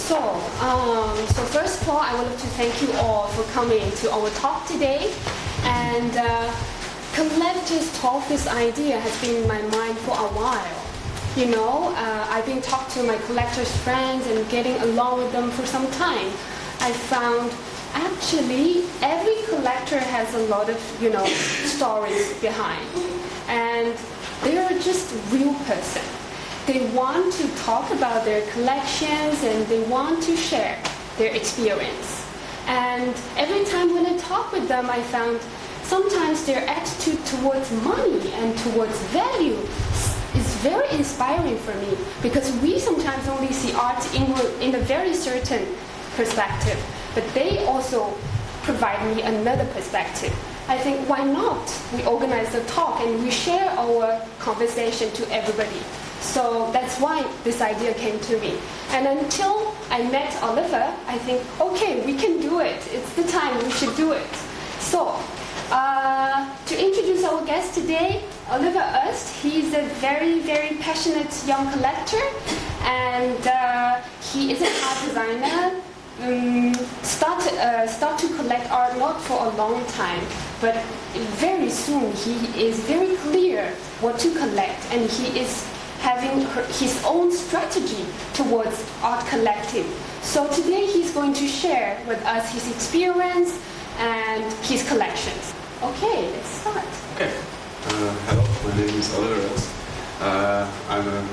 So first of all, I would like to thank you all for coming to our talk today. And collectors talk, this idea has been in my mind for a while. You know, I've been talking to my collectors' friends and getting along with them for some time. I found actually every collector has a lot of, stories behind. And they are just real person. They want to talk about their collections and they want to share their experience. And every time when I talk with them, I found sometimes their attitude towards money and towards value is very inspiring for me, because we sometimes only see art in a very certain perspective, but they also provide me another perspective. I think, why not? We organize a talk and we share our conversation to everybody. So that's why this idea came to me. And until I met Oliver, I think, okay, we can do it. It's the time, we should do it. So, to introduce our guest today, Oliver Öst. He's a very, very passionate young collector, and he is an art designer. Start to collect art not for a long time, but very soon he is very clear what to collect, and he is having his own strategy towards art collecting. So today he's going to share with us his experience and his collections. Okay, let's start. Okay. Hello, my name is Oliver Öst. I'm an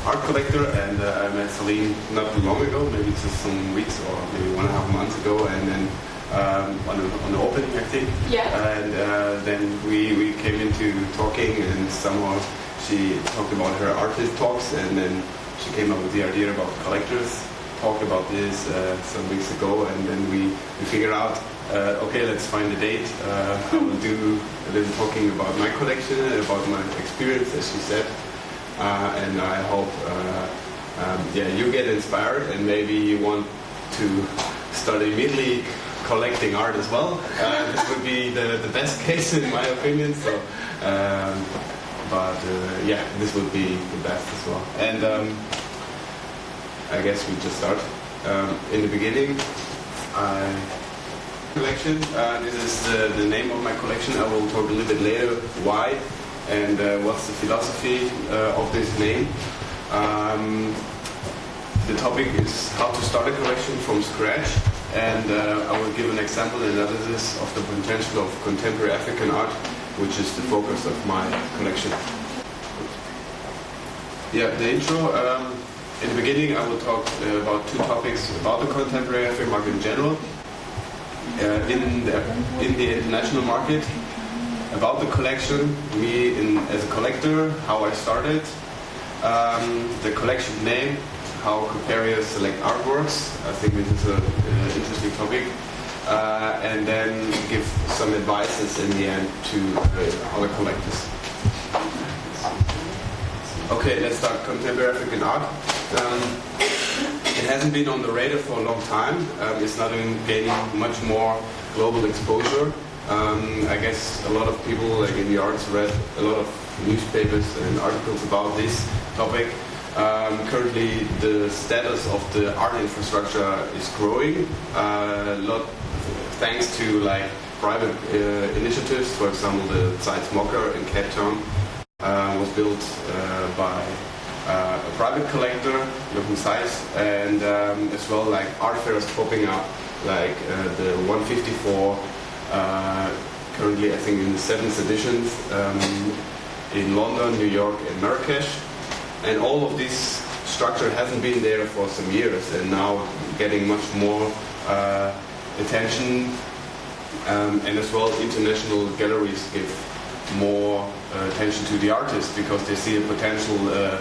art collector, and I met Celine not long ago, maybe just some weeks or maybe 1.5 months ago, and then on the opening, I think. Yeah. And then we came into talking, and somehow she talked about her artist talks, and then she came up with the idea about collectors. Talked about this some weeks ago, and then we figured out, okay, let's find a date. I will do a little talking about my collection, about my experience, as she said. And I hope you get inspired and maybe you want to start immediately collecting art as well. This would be the best case in my opinion. So, this would be the best as well. And I guess we just start. In the beginning, collection. This is the name of my collection. I will talk a little bit later why and what's the philosophy of this name. The topic is how to start a collection from scratch, and I will give an example analysis of the potential of contemporary African art, which is the focus of my collection. Yeah, the intro. In the beginning, I will talk about two topics about the contemporary African market in general, in the international market, about the collection, me as a collector, how I started, the collection name, how comparators select artworks. I think this is an interesting topic, and then give some advices in the end to other collectors. Okay, let's start contemporary African art. It hasn't been on the radar for a long time. It's not gaining much more global exposure. I guess a lot of people like in the arts read a lot of newspapers and articles about this topic. Currently the status of the art infrastructure is growing, a lot thanks to like private initiatives. For example, the Zeit Mocker in Cape Town was built by a private collector, Jochen Zeiss, and as well like art fairs popping up, like the 154, currently I think in the 7th edition, in London, New York and Marrakesh. And all of this structure hasn't been there for some years, and now getting much more attention, and as well international galleries give more attention to the artists because they see a potential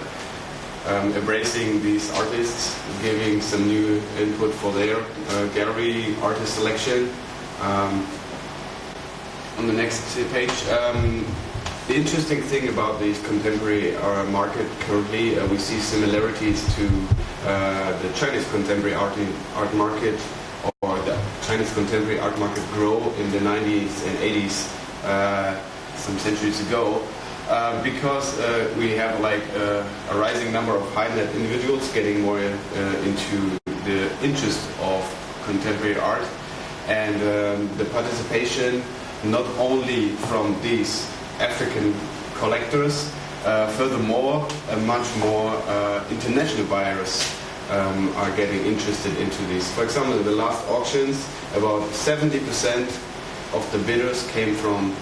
embracing these artists, giving some new input for their gallery artist selection. On the next page, the interesting thing about this contemporary market currently, we see similarities to the Chinese contemporary art market, or the Chinese contemporary art market grow in the 90s and 80s, some centuries ago. Because we have like a rising number of high net individuals getting more into the interest of contemporary art, and the participation not only from these African collectors, furthermore, much more international buyers are getting interested into these. For example, in the last auctions, about 70% of the bidders came from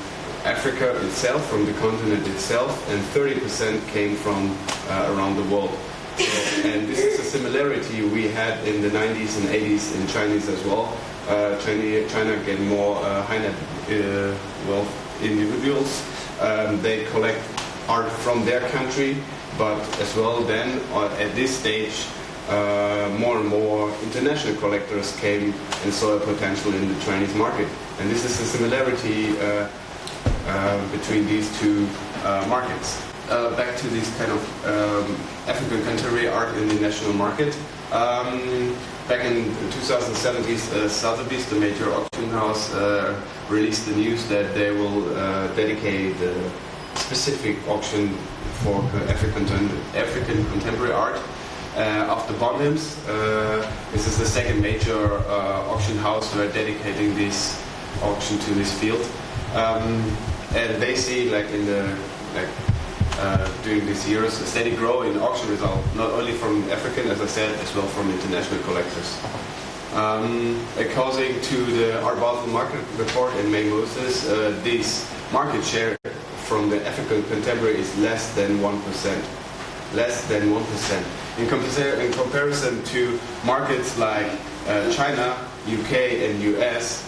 Africa itself, from the continent itself, and 30% came from around the world. So, and this is a similarity we had in the 90s and 80s in Chinese as well. China get more high net wealth individuals. They collect art from their country, but as well then at this stage more and more international collectors came and saw a potential in the Chinese market. And this is a similarity between these two markets. Back to this kind of African contemporary art in the national market. Back in 2017, Sotheby's, the major auction house, released the news that they will dedicate a specific auction for African contemporary art. After Bonhams, this is the second major auction house who are dedicating this auction to this field. And they see, like in the during these years, a steady growth in auction result, not only from African, as I said, as well from international collectors. According to the Art Basel market report in May Moses, this market share from the African contemporary is less than 1%. Less than 1%. In comparison to markets like China, UK, and US,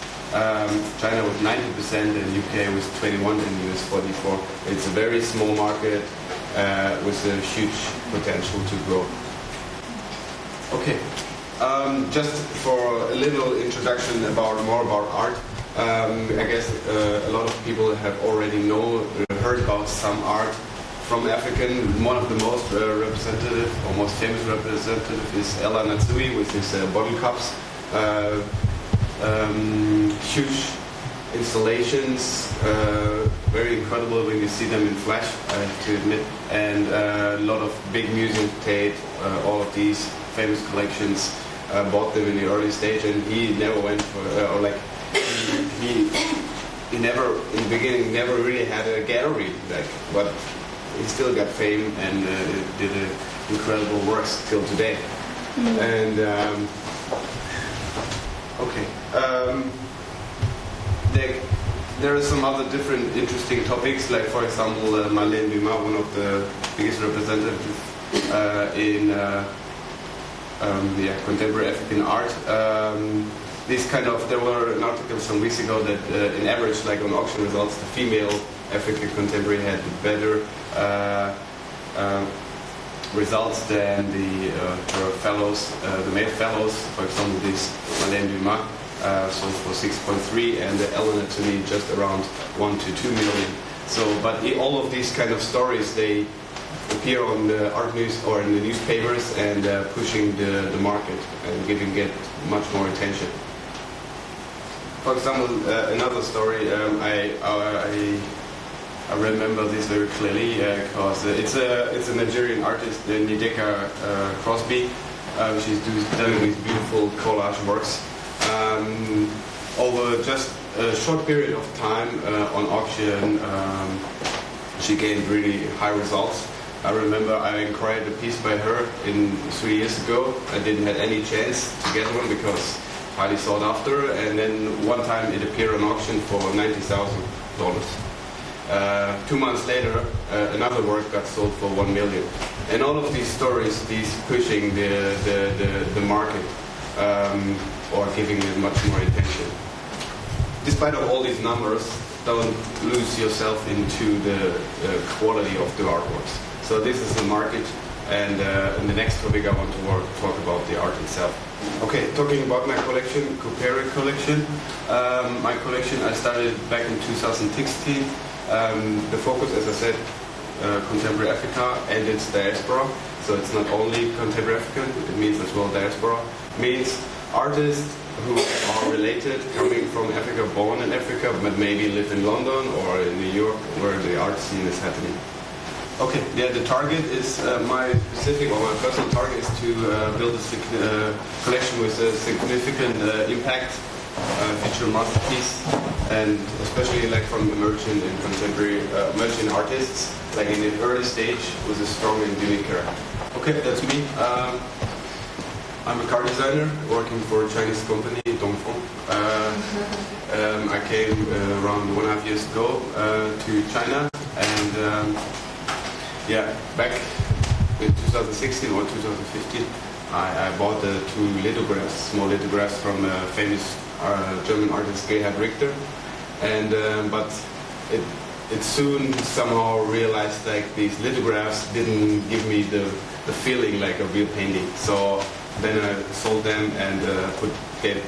China was 90% and UK was 21% and US 44%. It's a very small market with a huge potential to grow. Okay, just for a little introduction more about art. I guess a lot of people have already heard about some art from African. One of the most representative, or most famous representative is Ella Natsui with his bottle cups. Huge installations, very incredible when you see them in flash, I have to admit, and a lot of big museums paid all of these famous collections, bought them in the early stage, and he never went for, he never, in the beginning, never really had a gallery, but he still got fame and did incredible works till today. And okay. There are some other different interesting topics, like for example, Marlène Dumas, one of the biggest representatives in contemporary African art. There were an article some weeks ago that in average, like on auction results, the female African contemporary had better results than her fellows, the male fellows. For example, this Marlène Dumas sold for 6.3, and the Eleanor to me just around 1 to 2 million. So, but all of these kind of stories, they appear on the art news or in the newspapers and pushing the market and giving it much more attention. For example, another story, I remember this very clearly because it's a Nigerian artist, Nideka Crosby. She's doing these beautiful collage works. Over just a short period of time on auction, she gained really high results. I remember I inquired a piece by her 3 years ago. I didn't have any chance to get one because highly sought after, and then one time it appeared on auction for $90,000. 2 months later, another work got sold for 1 million. And all of these stories, these pushing the market or giving it much more attention. Despite of all these numbers, don't lose yourself into the quality of the artworks. So this is the market, and in the next topic I want to talk about the art itself. Okay, talking about my collection, Couperet collection. My collection I started back in 2016. The focus, as I said, contemporary Africa and its diaspora. So it's not only contemporary African, it means as well diaspora. It means artists who are related, coming from Africa, born in Africa, but maybe live in London or in New York, where the art scene is happening. Okay, yeah, the target is my specific or my personal target is to build a collection with a significant impact, feature masterpiece, and especially like from emerging and contemporary emerging artists, like in the early stage with a strong and unique character. Okay, that's me. I'm a car designer working for a Chinese company, Dongfeng. I came around 1.5 years ago to China, and yeah, back in 2016 or 2015, I bought two lithographs, small lithographs from a famous German artist, Gerhard Richter, and but it soon somehow realized like these lithographs didn't give me the feeling like a real painting. So then I sold them and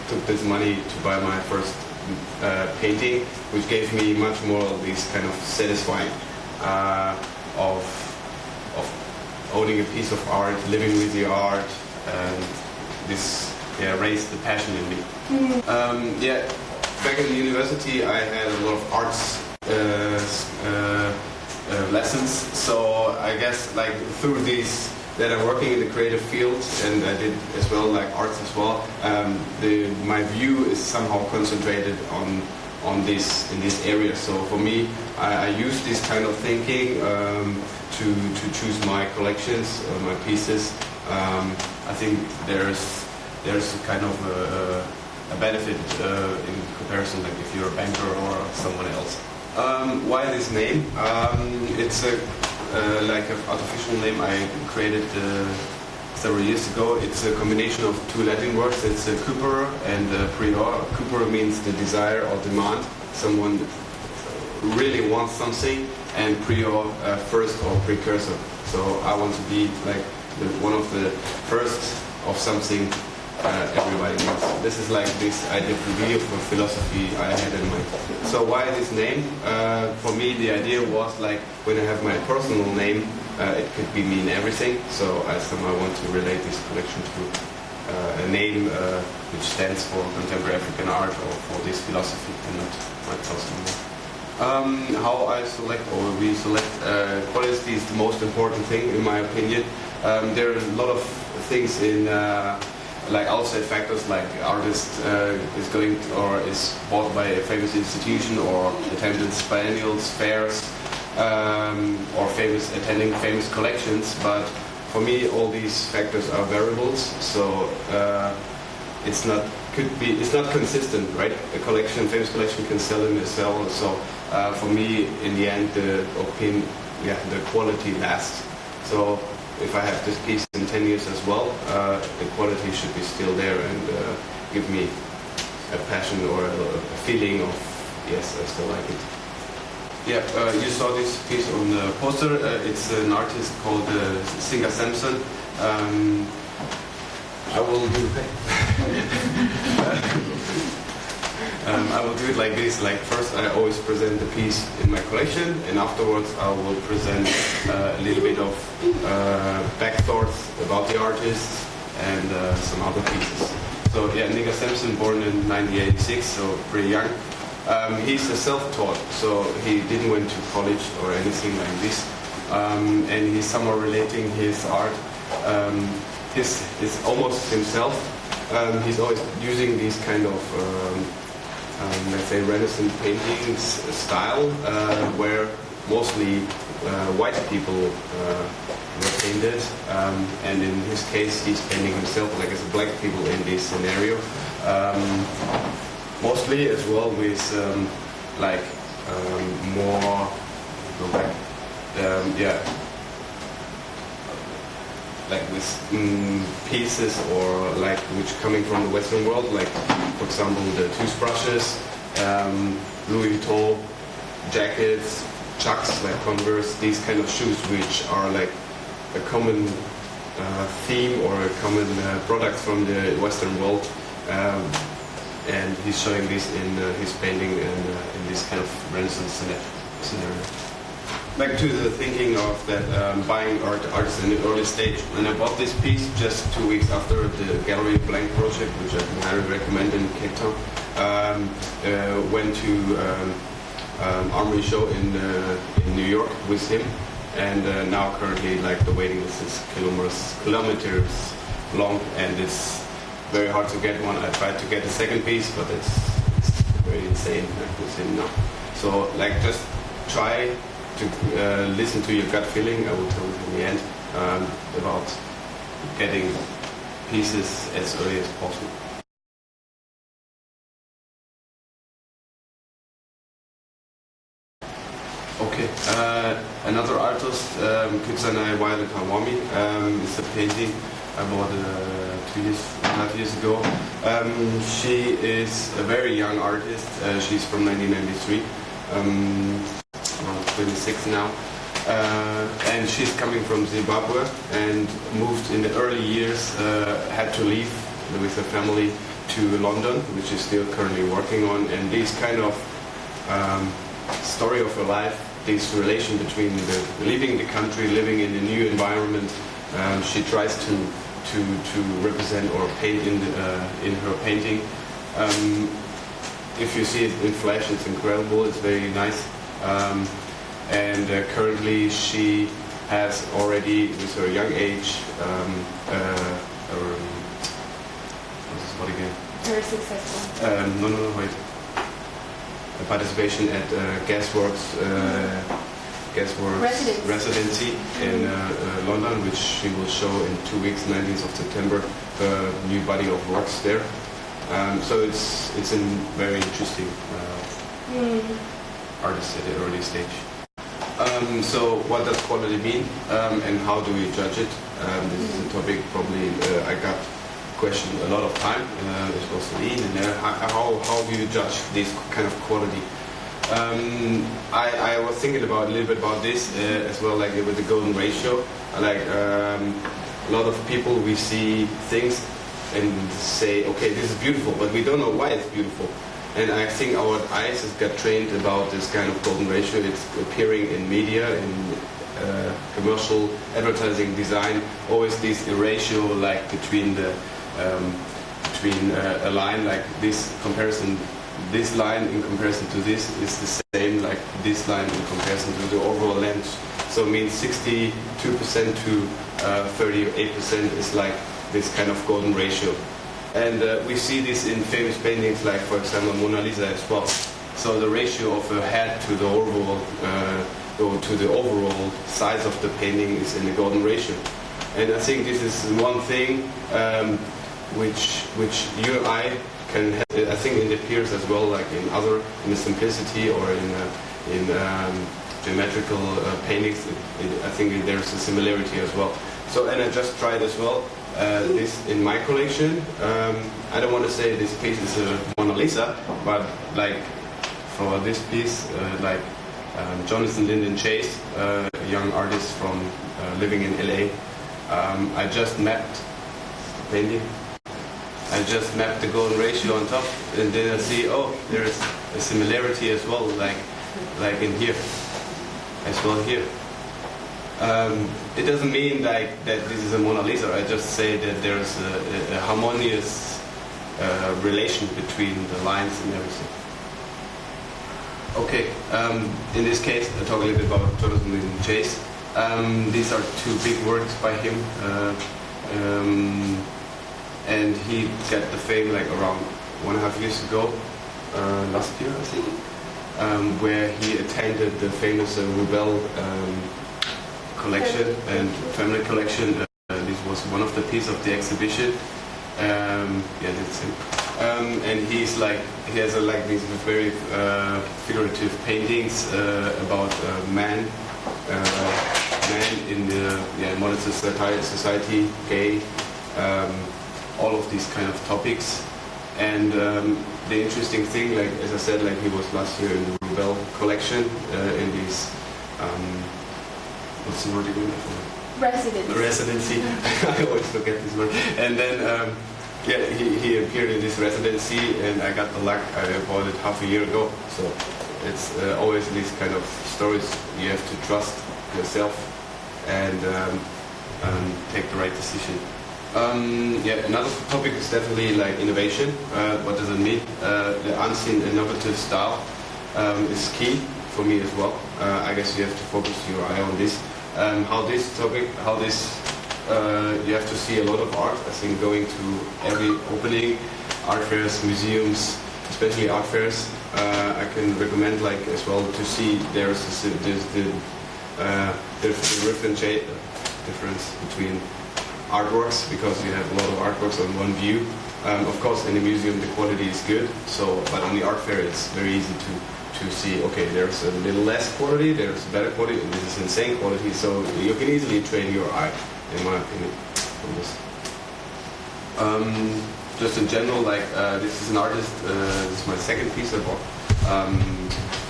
took this money to buy my first painting, which gave me much more of this kind of satisfying of owning a piece of art, living with the art, and this raised the passion in me. Yeah, back in the university I had a lot of arts lessons, so I guess like through these that I'm working in the creative field, and I did as well like arts as well. My view is somehow concentrated on this in this area. So for me, I use this kind of thinking to choose my collections, my pieces. I think there's a kind of a benefit in comparison, like if you're a banker or someone else. Why this name? It's like an artificial name I created several years ago. It's a combination of two Latin words. It's a cupere and a prior. Cupere means the desire or demand. Someone really wants something, and prior, first or precursor. So I want to be like one of the first of something everybody needs. This is like this idea of philosophy I had in mind. So why this name? For me, the idea was like when I have my personal name, it could mean everything. So I somehow want to relate this collection to a name which stands for contemporary African art or for this philosophy, and not my personal name. How I select or we select quality is the most important thing in my opinion. There are a lot of things in like outside factors, like artist is going or is bought by a famous institution or attendance biennials, fairs, or attending famous collections. But for me, all these factors are variables. So it's not consistent, right? A famous collection can sell in a sell. So for me, in the end, the quality lasts. So if I have this piece in 10 years as well, the quality should be still there and give me a passion or a feeling of, yes, I still like it. Yeah, you saw this piece on the poster. It's an artist called Singer Samson. I will do I will do it like this. Like first, I always present the piece in my collection, and afterwards, I will present a little bit of back thoughts about the artist and some other pieces. So yeah, Singer Samson, born in 1986, so pretty young. He's a self-taught, so he didn't went to college or anything like this, and he's somehow relating his art, his almost himself. He's always using these kind of let's say Renaissance paintings style, where mostly white people were painted, and in his case he's painting himself like as black people in this scenario, mostly as well with more go back, like with pieces or like which coming from the Western world, like for example the toothbrushes, Louis Vuitton jackets, Chucks like Converse, these kind of shoes which are like a common theme or a common product from the Western world, and he's showing this in his painting and in this kind of Renaissance scenario. Back to the thinking of that buying artists in the early stage. When I bought this piece just 2 weeks after the Gallery Blank project, which I can highly recommend in Cape Town, went to Armory show in New York with him, and now currently like the waiting list is kilometers long, and it's very hard to get one. I tried to get a second piece, but it's very insane with him now. So like just try to listen to your gut feeling. I will tell you in the end about getting pieces as early as possible. Okay, another artist, Kusanai Violet Hawami, is a painting I bought 2.5 years ago. She is a very young artist. She's from 1993, around 26 now. And she's coming from Zimbabwe and moved in the early years, had to leave with her family to London, which is still currently working on. And this kind of story of her life, this relation between leaving the country, living in a new environment, she tries to represent or paint in her painting. If you see it in flash, it's incredible. It's very nice. And currently she has already, with her young age, what again? Very successful. No, wait. A participation at Gasworks residency in London, which she will show in 2 weeks, 19th of September, her new body of works there. So it's a very interesting artist at the early stage. So what does quality mean, and how do we judge it? This is a topic probably I got questioned a lot of time. It was Celine, and how do you judge this kind of quality? I was thinking about a little bit about this as well, like with the golden ratio. Like a lot of people, we see things and say, okay, this is beautiful, but we don't know why it's beautiful. And I think our eyes has got trained about this kind of golden ratio. It's appearing in media, in commercial advertising design. Always this ratio, like between a line like this comparison. This line in comparison to this is the same like this line in comparison to the overall length. So it means 62% to 38% is like this kind of golden ratio. And we see this in famous paintings like, for example, Mona Lisa as well. So the ratio of the head to the overall size of the painting is in the golden ratio. And I think this is one thing which you and I can have, I think in the peers as well, like in the simplicity or in geometrical paintings, I think there's a similarity as well. So, and I just tried as well this in my collection. I don't want to say this piece is a Mona Lisa, but like for this piece, like Jonathan Lyndon Chase, a young artist from living in LA, I just mapped the painting. I just mapped the golden ratio on top, and then I see, oh, there's a similarity as well, like in here, as well here. It doesn't mean like that this is a Mona Lisa. I just say that there's a harmonious relation between the lines and everything. Okay, in this case, I'll talk a little bit about Jonathan Lyndon Chase. These are two big works by him. And he got the fame like around 1.5 years ago, last year I think, where he attended the famous Rubel collection and family collection. This was one of the pieces of the exhibition. Yeah, that's him. And he has these very figurative paintings about man in the modern society, gay. All of these kind of topics, and the interesting thing, like as I said, like he was last year in the Rubel collection in this what's the word again? Residency. I always forget this word. And then yeah, he appeared in this residency, and I got the luck. I bought it half a year ago. So it's always these kind of stories. You have to trust yourself and take the right decision. Yeah, another topic is definitely like innovation. What does it mean? The unseen innovative style is key for me as well. I guess you have to focus your eye on this. how this topic, you have to see a lot of art. I think going to every opening, art fairs, museums, especially art fairs, I can recommend like as well to see there's the difference between artworks, because you have a lot of artworks on one view. Of course, in the museum the quality is good. So, but on the art fair it's very easy to see. Okay, there's a little less quality, there's better quality, and this is insane quality. So you can easily train your eye, in my opinion, from this. Just in general, like this is an artist. This is my second piece I bought.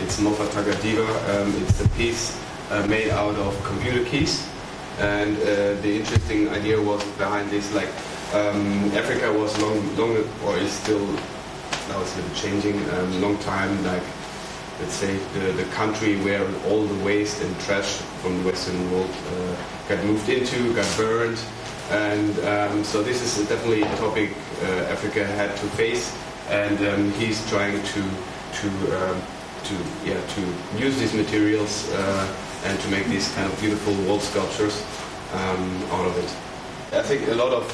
It's Mofa Tagadiva. It's a piece made out of computer keys. And the interesting idea was behind this, like Africa was long, or is still, now it's a little changing, long time, like let's say the country where all the waste and trash from the Western world got moved into, got burned, and so this is definitely a topic Africa had to face, and he's trying to use these materials and to make these kind of beautiful wall sculptures out of it. I think a lot of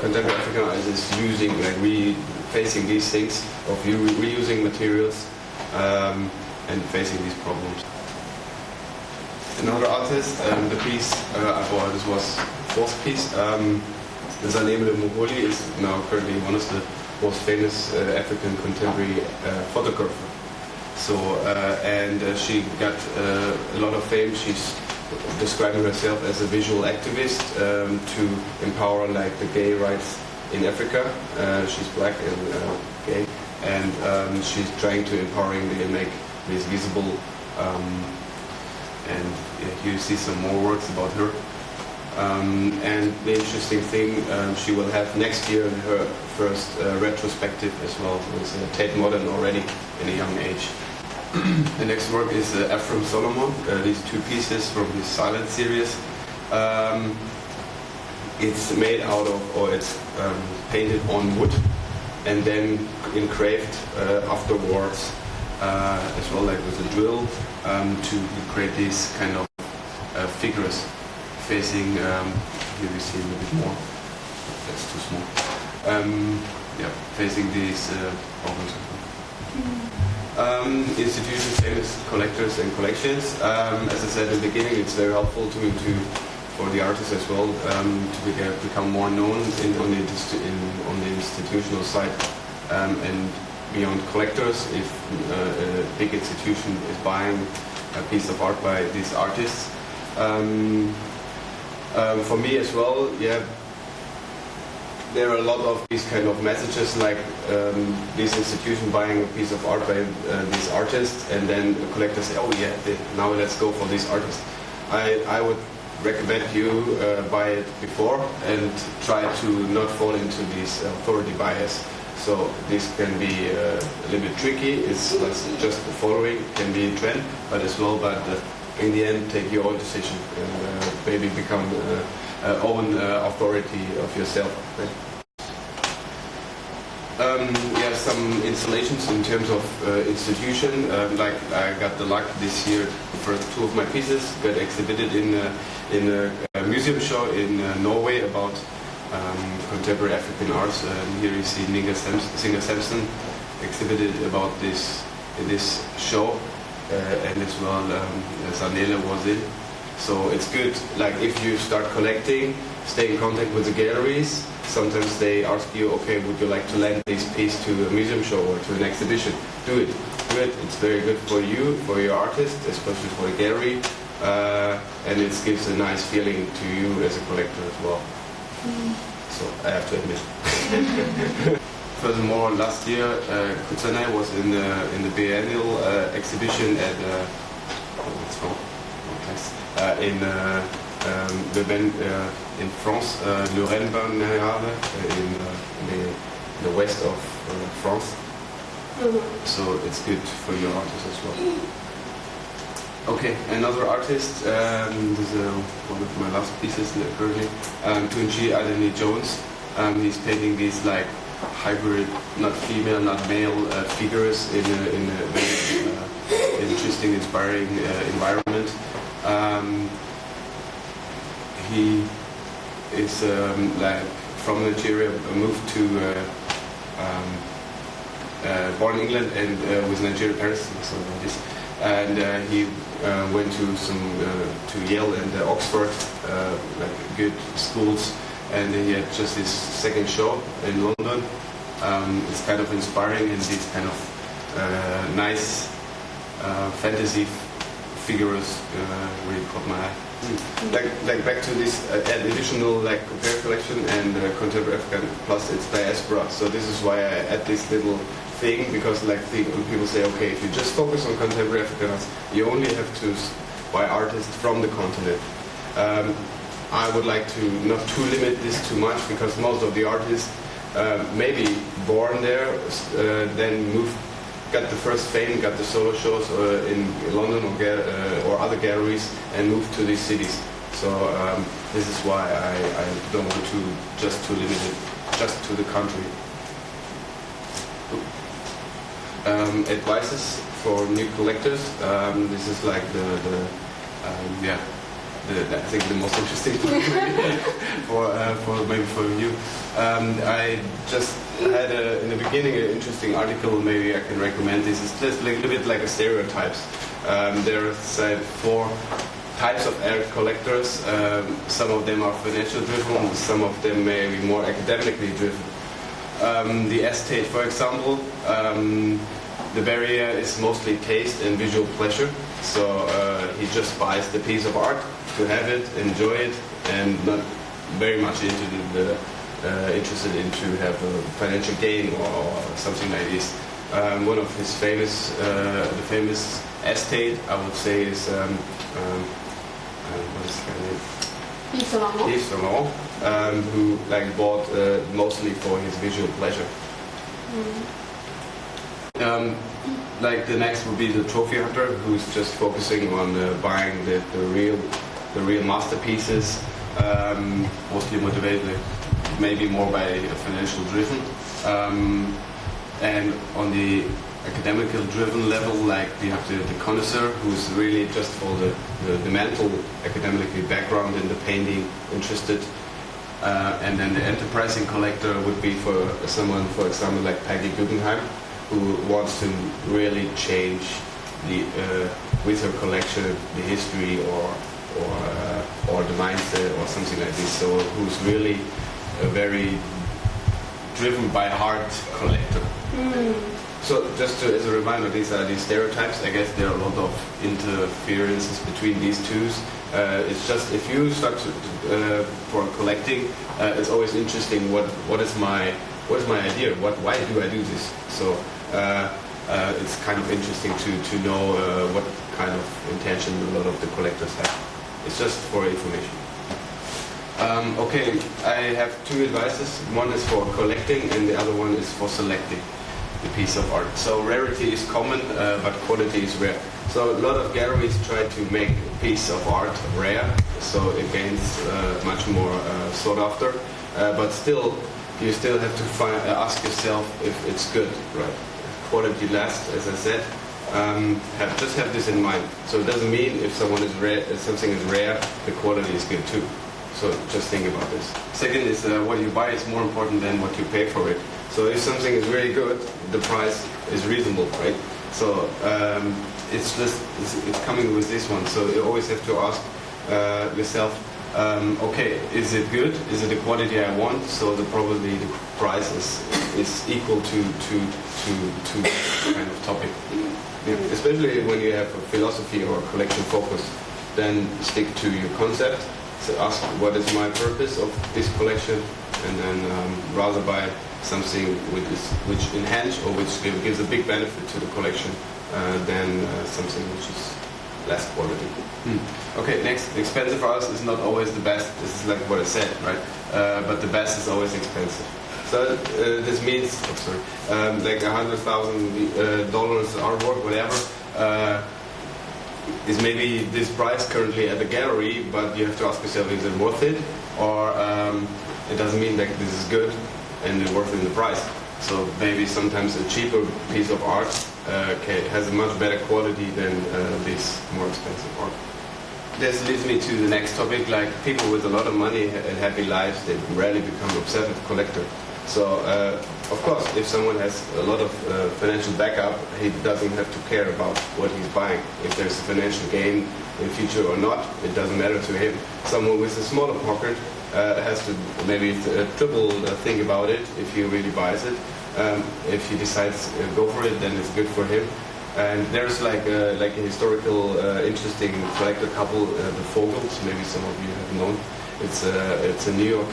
contemporary African art is using, like facing these things of reusing materials and facing these problems. Another artist, the piece I bought, this was fourth piece. Zanele Muholi is now currently one of the most famous African contemporary photographer. So and she got a lot of fame. She's describing herself as a visual activist to empower like the gay rights in Africa. She's black and gay, and she's trying to empowering and make this visible. And here you see some more works about her. And the interesting thing, she will have next year her first retrospective as well with Tate Modern already in a young age. The next work is Ephraim Solomon, these two pieces from his Silent series. It's made out of, or it's painted on wood and then engraved afterwards as well, like with a drill, to create these kind of figures facing, here we see a little bit more, that's too small, facing these problems. Institutions, famous collectors and collections. As I said in the beginning, it's very helpful for the artists as well to become more known on the institutional side, and beyond collectors. If a big institution is buying a piece of art by these artists, for me as well, there are a lot of these kind of messages, like this institution buying a piece of art by these artists, and then the collectors say, oh yeah, now let's go for this artist. I would recommend you buy it before and try to not fall into this authority bias. So this can be a little bit tricky. It's just the following, can be a trend, but as well, but in the end, take your own decision and maybe become own authority of yourself. Right? Some installations in terms of institution. Like I got the luck this year for two of my pieces got exhibited in a museum show in Norway about contemporary African arts. Here you see Singer Sampson exhibited about this in this show, and as well Zanele was in. So it's good, like if you start collecting, stay in contact with the galleries. Sometimes they ask you, okay, would you like to lend this piece to a museum show or to an exhibition? Do it. It's very good for you, for your artist, especially for the gallery, and it gives a nice feeling to you as a collector as well. So I have to admit. Furthermore, last year, Kutsane was in the biennial exhibition at in France, Le Rennes-Biennale in the west of France. So it's good for your artist as well. Okay, another artist, this is one of my last pieces currently, Tunji Adeni-Jones. He's painting these like hybrid, not female, not male figures in a very interesting, inspiring environment. he is like from Nigeria, moved to born in England and with Nigerian parents, so like this. And he went to to Yale and Oxford, like good schools. And he had just his second show in London. It's kind of inspiring, and these kind of nice fantasy figures really caught my eye. Like back to this additional like compare collection and contemporary African plus its diaspora. So this is why I add this little thing, because like people say, okay, if you just focus on contemporary African arts, you only have to buy artists from the continent. I would like to not to limit this too much, because most of the artists maybe born there, then got the first fame, got the solo shows in London or other galleries, and moved to these cities. So this is why I don't want to limit it just to the country. Advices for new collectors. This is like I think the most interesting for maybe for you. I just had in the beginning an interesting article. Maybe I can recommend this. It's just a little bit like a stereotypes. There are 4 types of art collectors. Some of them are financial driven. Some of them may be more academically driven. The estate, for example, the barrier is mostly taste and visual pleasure. So he just buys the piece of art to have it, enjoy it, and not very much into interested in to have a financial gain or something like this. One of his famous estate, I would say, is what is his name? Yves Saint Laurent, who like bought mostly for his visual pleasure. Like the next would be the trophy hunter, who's just focusing on buying the real masterpieces, mostly motivated, maybe more by financial driven. And on the academical driven level, like we have the connoisseur, who's really just for the mental academically background in the painting interested. And then the enterprising collector would be for someone, for example, like Peggy Guggenheim, who wants to really change with her collection the history or the mindset or something like this. So who's really a very driven by heart collector. So just as a reminder, these are the stereotypes. I guess there are a lot of interferences between these two. It's just if you start for collecting, it's always interesting. What is my idea? Why do I do this? So it's kind of interesting to know what kind of intention a lot of the collectors have. It's just for information. Okay, I have 2 advices. One is for collecting, and the other one is for selecting the piece of art. So rarity is common, but quality is rare. So a lot of galleries try to make a piece of art rare, so it gains much more sought after. But still, you still have to ask yourself if it's good, right? Quality last, as I said. Just have this in mind. So it doesn't mean if something is rare, the quality is good too. So just think about this. Second is what you buy is more important than what you pay for it. So if something is very good, the price is reasonable, right? So it's coming with this one. So you always have to ask yourself, okay, is it good? Is it the quality I want? So probably the price is equal to this kind of topic. Yeah. Especially when you have a philosophy or a collection focus, then stick to your concept. So ask what is my purpose of this collection, and then rather buy something which enhances or which gives a big benefit to the collection than something which is less quality. Okay, next, expensive art is not always the best. This is like what I said, right? But the best is always expensive. So this means, like $100,000 artwork, whatever, is maybe this price currently at the gallery, but you have to ask yourself, is it worth it? Or it doesn't mean that this is good and it's worth it in the price. So maybe sometimes a cheaper piece of art has a much better quality than this more expensive art. this leads me to the next topic. Like people with a lot of money and happy lives, they rarely become obsessive collector. So of course, if someone has a lot of financial backup, he doesn't have to care about what he's buying. If there's a financial gain in future or not, it doesn't matter to him. Someone with a smaller pocket has to maybe triple think about it if he really buys it. If he decides go for it, then it's good for him. And there's like a historical, interesting collector couple, the Vogels. Maybe some of you have known. It's a New York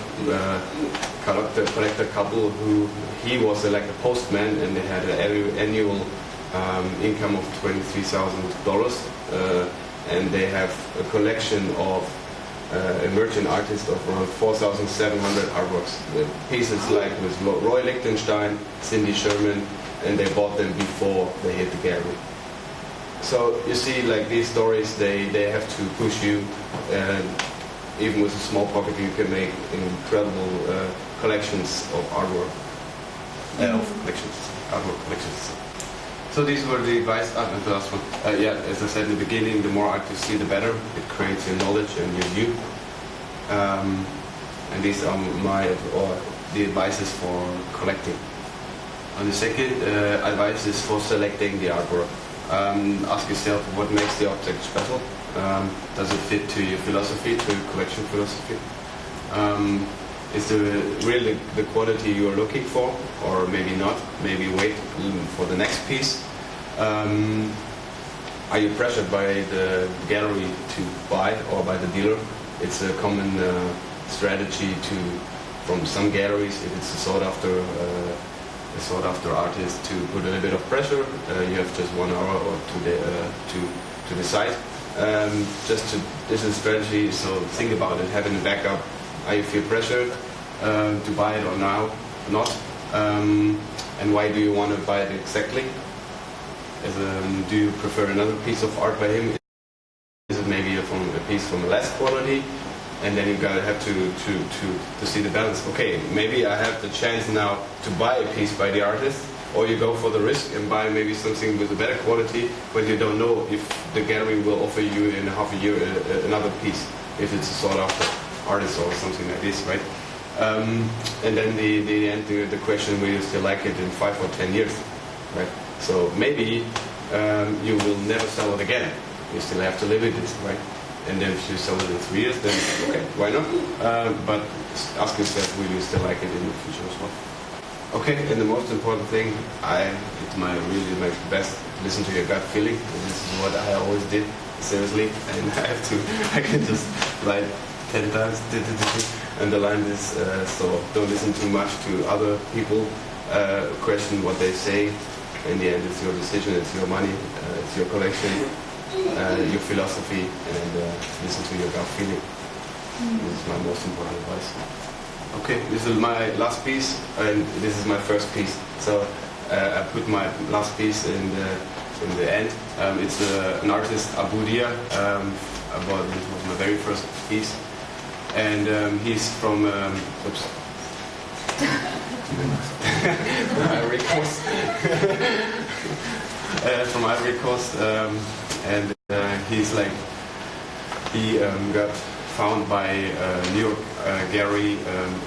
collector couple who he was like a postman, and they had an annual income of $23,000, and they have a collection of emerging artists of around 4,700 artworks. The pieces like with Roy Lichtenstein, Cindy Sherman, and they bought them before they hit the gallery. So you see, like these stories, they have to push you. Even with a small pocket, you can make incredible collections of artwork. Artwork collections. So these were the advice. The last one. Yeah, as I said in the beginning, the more art you see, the better. It creates your knowledge and your view. And these are the advices for collecting. And the second advice is for selecting the artwork. Ask yourself what makes the object special. Does it fit to your philosophy, to your collection philosophy? Is it really the quality you are looking for, or maybe not? Maybe wait for the next piece. Are you pressured by the gallery to buy or by the dealer? It's a common strategy from some galleries, if it's a sought after artist, to put a little bit of pressure. You have just 1 hour or 2 days to decide. This is a strategy, so think about it, having a backup. Are you feel pressured to buy it or not? And why do you want to buy it exactly? Do you prefer another piece of art by him? Is it maybe a piece from less quality? And then you gotta have to see the balance. Okay, maybe I have the chance now to buy a piece by the artist, or you go for the risk and buy maybe something with a better quality, but you don't know if the gallery will offer you in half a year another piece, if it's a sought after artist or something like this, right? And then the question, will you still like it in 5 or 10 years, right? So maybe you will never sell it again. You still have to live with it, right? And then if you sell it in 3 years, then okay, why not? But ask yourself, will you still like it in the future as well? Okay, and the most important thing, it's really my best, listen to your gut feeling. This is what I always did, seriously, and I can just write 10 times, underline this, so don't listen too much to other people, question what they say. In the end, it's your decision, it's your money, it's your collection, your philosophy, and listen to your gut feeling. This is my most important advice. Okay, this is my last piece, and this is my first piece. So I put my last piece in the end. It's an artist, Abudia. This was my very first piece, and he's from Ivory Coast. From Ivory Coast, and he got found by a New York gallery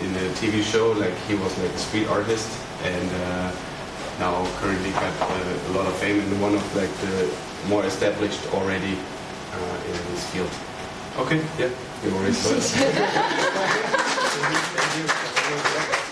in a TV show. Like he was like a street artist, and now currently got a lot of fame, and one of like the more established already in this field. Okay, yeah, you already saw it. Thank you.